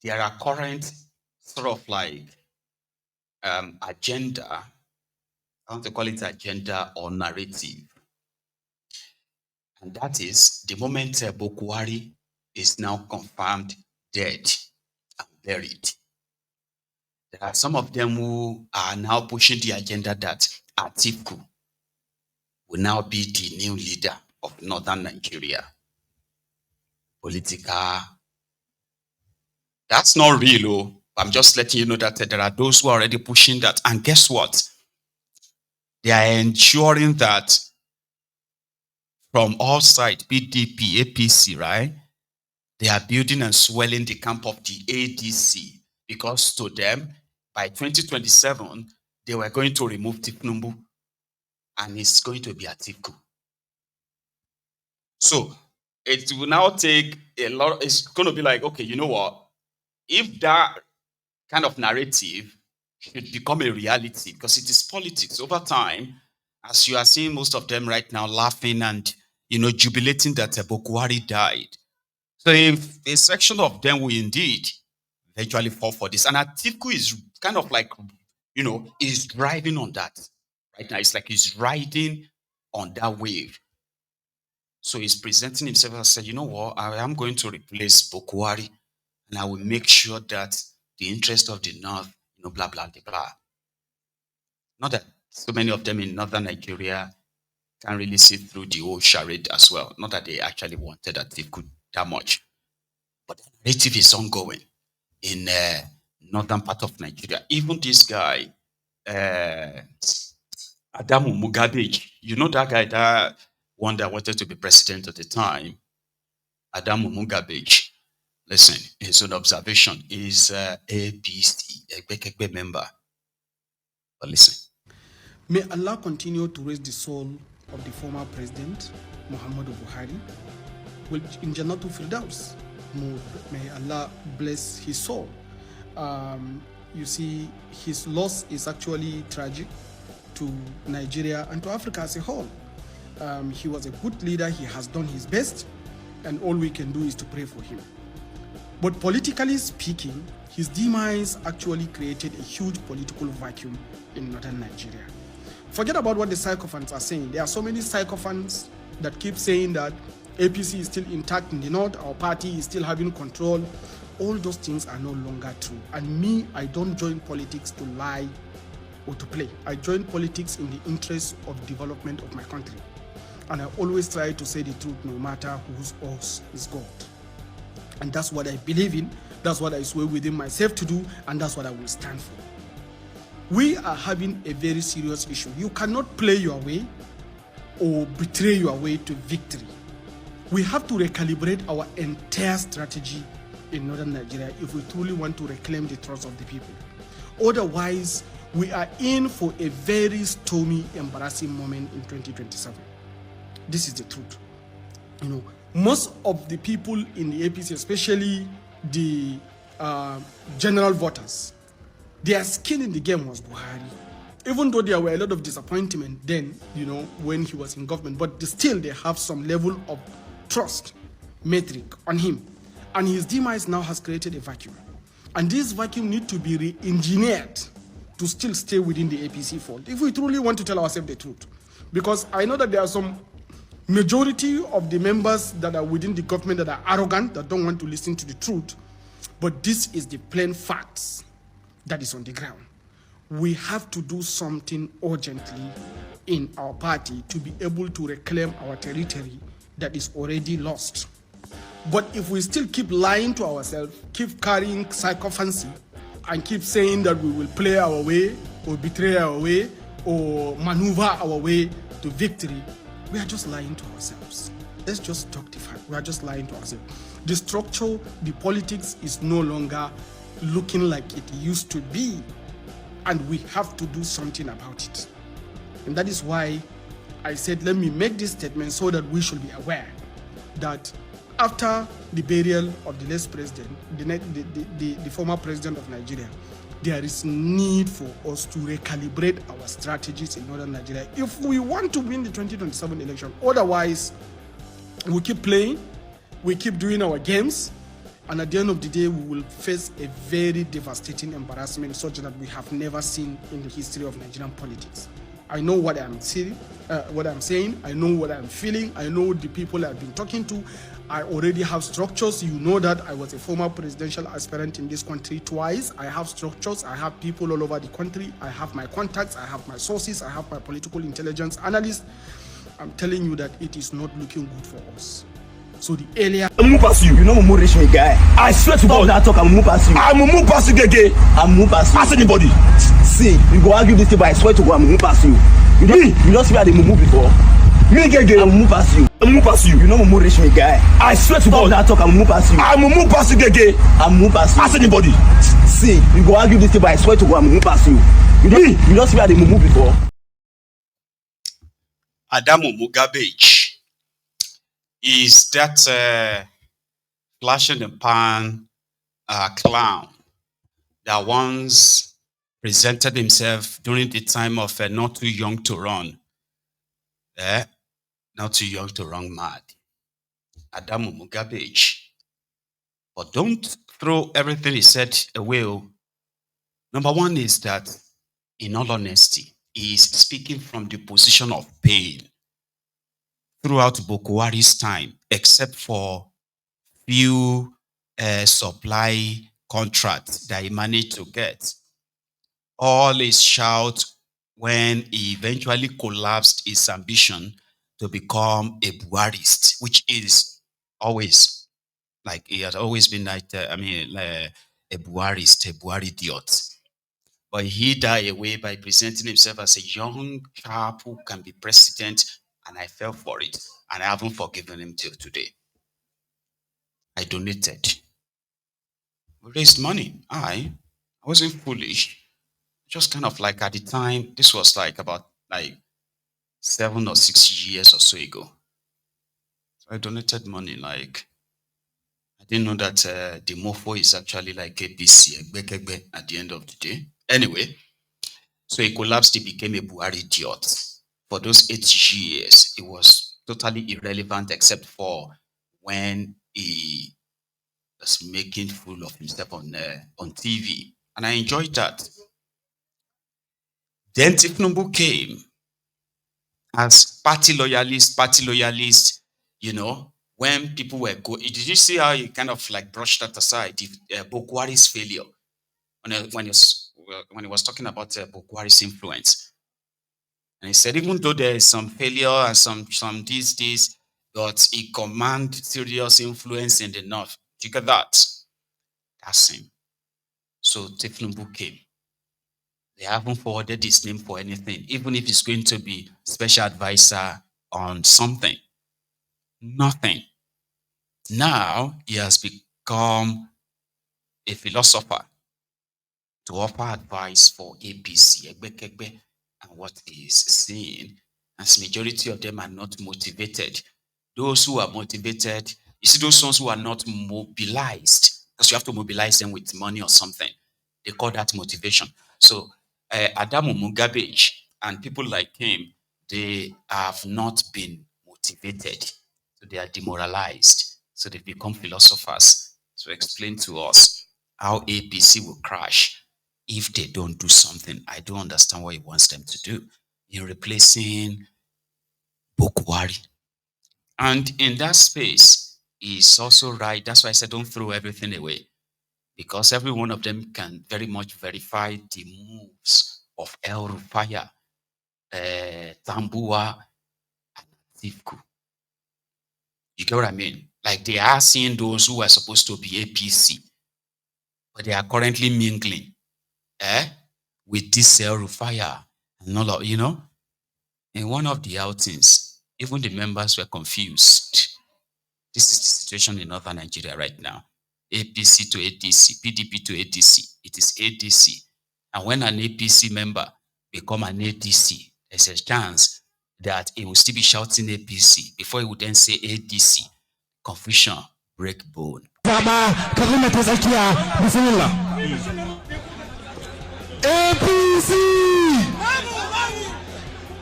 there are current sort of like agenda, I want to call it agenda or narrative. And that is the moment Buhari is now confirmed dead and buried. There are some of them who are now pushing the agenda that Atiku will now be the new leader of northern Nigeria. Political. That's not real, oh. I'm just letting you know that there are those who are already pushing that. And guess what? They are ensuring that from all sides, PDP, APC, right? They are building and swelling the camp of the ADC because to them, by 2027, they were going to remove Tinubu and it's going to be Atiku. So it will now take a lot. It's going to be like, okay, you know what? If that kind of narrative should become a reality, because it is politics over time, as you are seeing most of them right now laughing and, jubilating that Buhari died. So if a section of them will indeed eventually fall for this, and Atiku is kind of like, is driving on that right now. It's like he's riding on that wave. So he's presenting himself and said, you know what, I am going to replace Buhari and I will make sure that the interest of the North, blah, blah, blah, blah. Not that so many of them in northern Nigeria can really see through the whole charade as well. Not that they actually wanted Atiku that much. But the narrative is ongoing in northern part of Nigeria. Even this guy, Adamu Mugabe, you know that guy, that one that wanted to be president at the time, Adamu Mugabe. Listen, his own observation is APC, a member. But listen. May Allah continue to raise the soul of the former president, Muhammadu Buhari, in Jannatul Firdaus. May Allah bless his soul. You see, his loss is actually tragic to Nigeria and to Africa as a whole. He was a good leader. He has done his best, and all we can do is to pray for him. But politically speaking, his demise actually created a huge political vacuum in northern Nigeria. Forget about what the sycophants are saying. There are so many sycophants that keep saying that APC is still intact in the north, our party is still having control. All those things are no longer true. And me, I don't join politics to lie or to play. I join politics in the interest of development of my country. And I always try to say the truth no matter whose horse is God. And that's what I believe in, that's what I swear within myself to do, and that's what I will stand for. We are having a very serious issue. You cannot play your way or betray your way to victory. We have to recalibrate our entire strategy in northern Nigeria if we truly want to reclaim the trust of the people. Otherwise, we are in for a very stormy, embarrassing moment in 2027. This is the truth. Most of the people in the APC, especially the general voters, their skin in the game was Buhari. Even though there were a lot of disappointment then, when he was in government, but still they have some level of trust metric on him. And his demise now has created a vacuum. And this vacuum needs to be re-engineered to still stay within the APC fold, if we truly want to tell ourselves the truth. Because I know that there are some majority of the members that are within the government that are arrogant, that don't want to listen to the truth. But this is the plain facts that is on the ground. We have to do something urgently in our party to be able to reclaim our territory that is already lost. But if we still keep lying to ourselves, keep carrying psychophancy, and keep saying that we will play our way, or betray our way, or maneuver our way to victory, we are just lying to ourselves. Let's just talk the fact. We are just lying to ourselves. The structure, the politics is no longer looking like it used to be. And we have to do something about it. And that is why I said, let me make this statement so that we should be aware that after the burial of the last president, the former president of Nigeria, there is need for us to recalibrate our strategies in northern Nigeria if we want to win the 2027 election. Otherwise, we keep playing, we keep doing our games, And at the end of the day, we will face a very devastating embarrassment such that we have never seen in the history of Nigerian politics. I know what I'm saying. I know what I'm feeling. I know the people I've been talking to. I already have structures. You know that I was a former presidential aspirant in this country twice. I have structures. I have people all over the country. I have my contacts. I have my sources. I have my political intelligence analysts. I'm telling you that it is not looking good for us. So the earlier I'm move past you. You know I'm rich me guy. I swear to God that talk I'm move past you. I'm move past you, Gege. I'm move past you. Ask anybody. See, you go argue this thing, but I swear to God I'm move past you. You don't see how they move before. Me Gege, I'm move past you. I'm move past you. You know I'm rich me guy. I swear to God that talk I'm move past you. I'm move past you, Gege. I'm move past you. Ask anybody. See, you go argue this thing, but I swear to God I'm move past you. You don't see how they move before. Adamu Mugabe is that flash in the pan clown that once presented himself during the time of not too young to run. Not too young to run mad. Adamu Mugabe. But don't throw everything he said away. Number one is that, in all honesty, he is speaking from the position of pain throughout Buhari's time, except for few supply contracts that he managed to get. All his shout when he eventually collapsed his ambition to become a Buharist, which is always, like, he has always been like, a Buharist, a Buhari idiot. But he died away by presenting himself as a young chap who can be president, and I fell for it. And I haven't forgiven him till today. I donated. We raised money. I wasn't foolish. Just kind of like at the time, this was like about 7 or 6 years or so ago. So I donated money. Like, I didn't know that the mofo is actually like APC at the end of the day. Anyway, so he collapsed. He became a Buhari idiot. For those 8 years, it was totally irrelevant except for when he was making fool of himself on TV. And I enjoyed that. Then Tifnumbu came as party loyalist, you know, when people were going. Did you see how he kind of like brushed that aside? Buhari's failure when he was talking about Buhari's influence. And he said, even though there is some failure and some this, but he command serious influence in the north. You get that? That's him. So Tifnumbu came. They haven't forwarded his name for anything, even if he's going to be special advisor on something. Nothing. Now he has become a philosopher to offer advice for APC, and what he is saying, as majority of them are not motivated. Those who are motivated, you see those ones who are not mobilized, because you have to mobilize them with money or something. They call that motivation. So Adamu Mugabe and people like him, they have not been motivated. So they are demoralized. So they become philosophers to explain to us how APC will crash if they don't do something. I don't understand what he wants them to do in replacing Buhari. And in that space, he's also right. That's why I said don't throw everything away, because every one of them can very much verify the moves of El Rufaya, Tambua, and Tifku. You get what I mean? Like, they are seeing those who are supposed to be APC, but they are currently mingling with this El Rufaya and all of, you know. In one of the outings, even the members were confused. This is the situation in northern Nigeria right now. APC to ADC, PDP to ADC. It is ADC. And when an APC member become an ADC, there's a chance that he will still be shouting APC before he would then say ADC. Confusion, break bone. APC!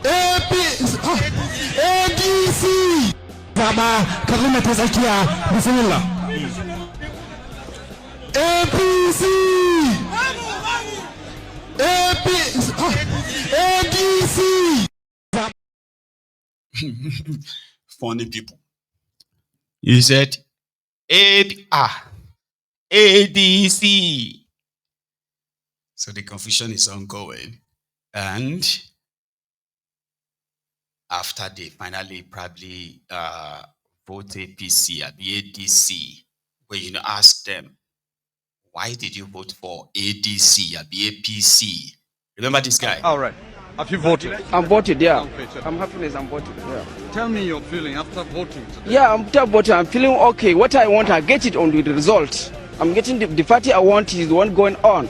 ADC! APC! APC! Funny people. You said ADC. So the confusion is ongoing. And after they finally probably vote APC at the ADC, where ask them, why did you vote for ADC at the APC? Remember this guy? All right. Have you voted? I'm voted, yeah. Okay, sure. I'm happy I'm voted, yeah. Tell me your feeling after voting today. Yeah, after voting, I'm feeling okay. What I want, I get it on the result. I'm getting the party I want is the one going on.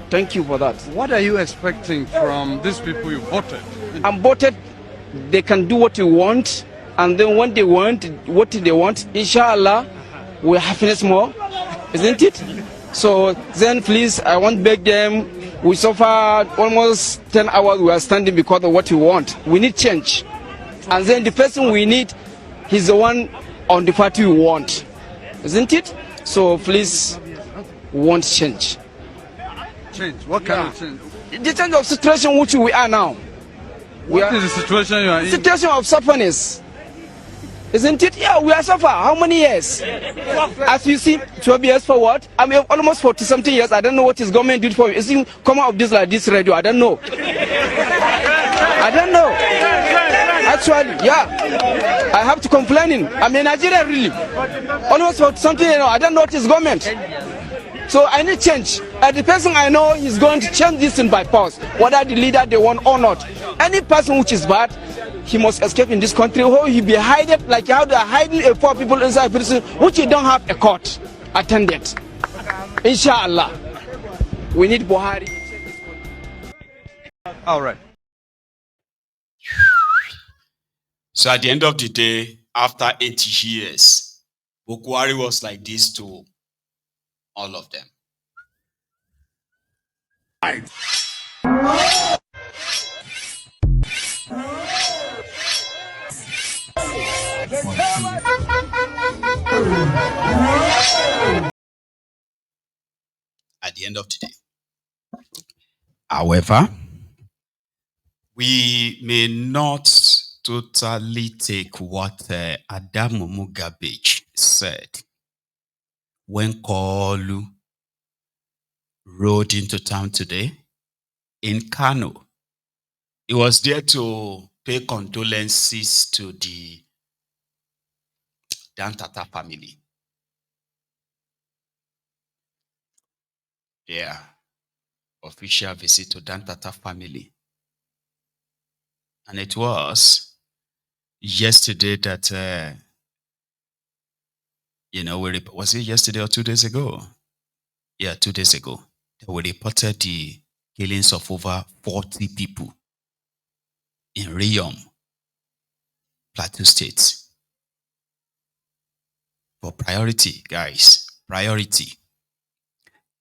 Thank you for that. What are you expecting from these people you voted? I'm voted, they can do what they want, and then when they want, what they want, inshallah, we'll happiness more, isn't it? So then please, I want to beg them. We suffer almost 10 hours we are standing because of what we want. We need change. And then the person we need, he's the one on the party we want. Isn't it? So please, we want change. Change? What kind of change? The change of situation which we are now. What is the situation you are in? Situation of sufferness. Isn't it? Yeah, we are suffer. How many years? As you see, 12 years forward. I mean, almost 40 something years. I don't know what is government did for me. It's come out of this like this radio. I don't know. I don't know. Actually, yeah. I have to complain. I'm in Nigeria really. Almost 40 something, I don't know what is government. So I need change. And the person I know is going to change this thing by force, whether the leader they want or not. Any person which is bad, he must escape in this country, or he be hidden like how they are hiding a poor people inside prison, which you don't have a court attendant. Inshallah, we need Buhari. All right. So at the end of the day, after 80 years, Buhari was like this to all of them. At the end of the day. However, we may not totally take what Adamu said when Koolu rode into town today in Kano. He was there to pay condolences to the Dantata family. Yeah. Official visit to Dantata family. And it was yesterday that, was it yesterday or 2 days ago? Yeah, 2 days ago. That we reported the killings of over 40 people in Riyom, Plateau State. For priority, guys, priority.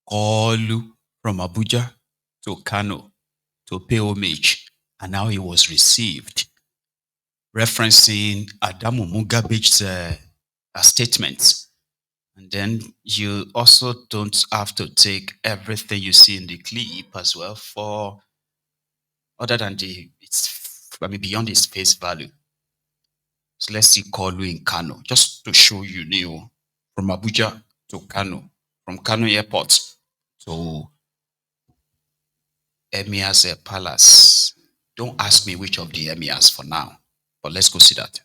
Koolu from Abuja to Kano to pay homage, and now he was received, referencing Adamu Mugabe's statements. And then you also don't have to take everything you see in the clip as well for other than beyond its face value. So let's see Koolu in Kano, just to show you, from Abuja to Kano, from Kano Airport to Emir's Palace. Don't ask me which of the Emirs for now, but let's go see that.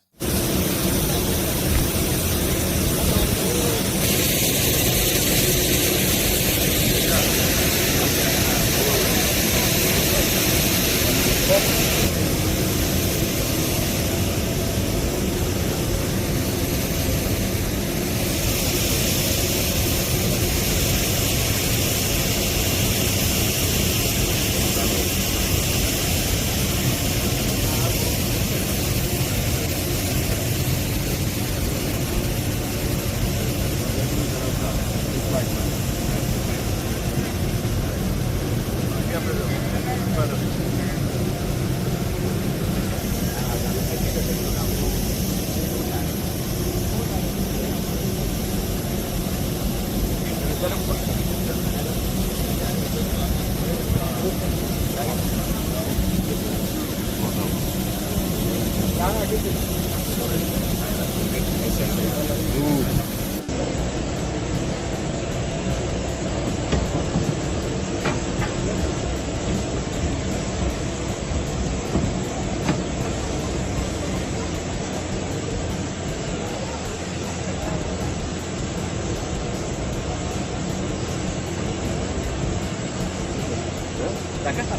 Go.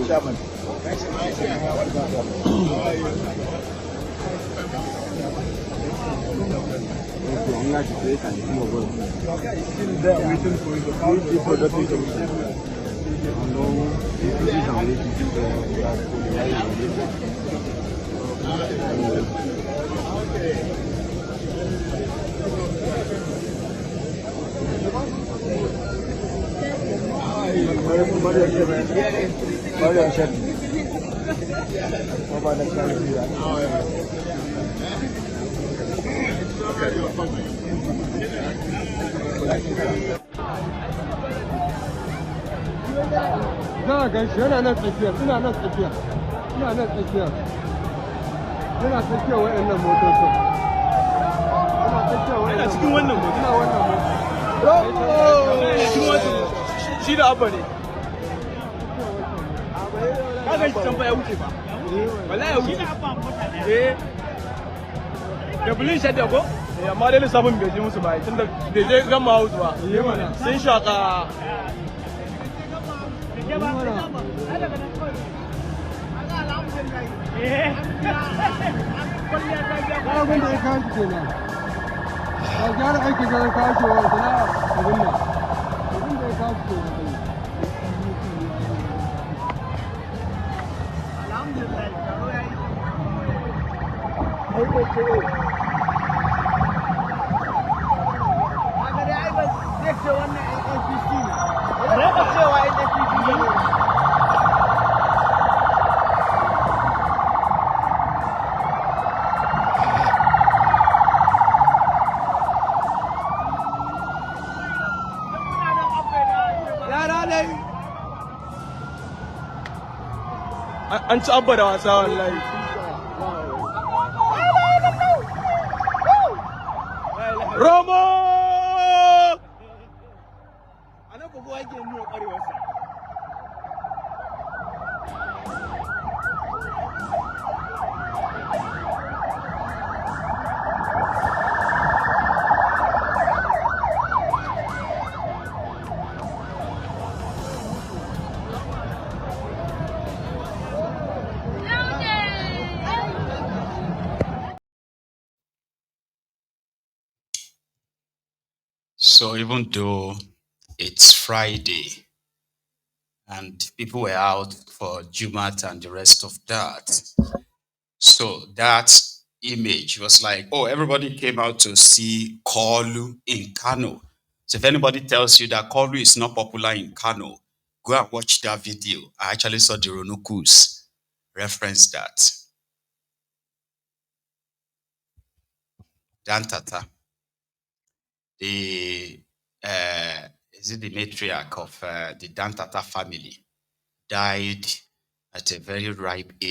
Chairman. Za a gan shi yana nan tsakiya, ina nan tsakiya, ina nan tsakiya. Yana tsakiya waɗannan motocin. Yana tsakiya waɗannan. Yana cikin wannan mota. Ina wannan mota. Yana cikin wannan. Shi da abba ne. Ka gan shi can fa ya wuce ba. Wallahi ya wuce. Da bulin shadda ko? Amma dai lissafin bai je musu ba, tunda bai je gama hausu ba. Sun shaka. abin da ya kawo shi kenan ba gyara aiki ga ya kawo shi wa sana'a abin nan abin da ya kawo shi kenan alhamdulillah karo yayi ai ko kaga dai ai ba zai ce wannan APC ne ba cewa APC ne an ci abba da wasa wallahi Romo ana bugu yake nuna kwarewarsa So even though it's Friday and people were out for Jumat and the rest of that, so that image was like, oh, everybody came out to see Koolu in Kano. So if anybody tells you that Koolu is not popular in Kano, go and watch that video. I actually saw the Ronukus reference that. Dantata, the is it the matriarch of the Dantata family, died at a very ripe age.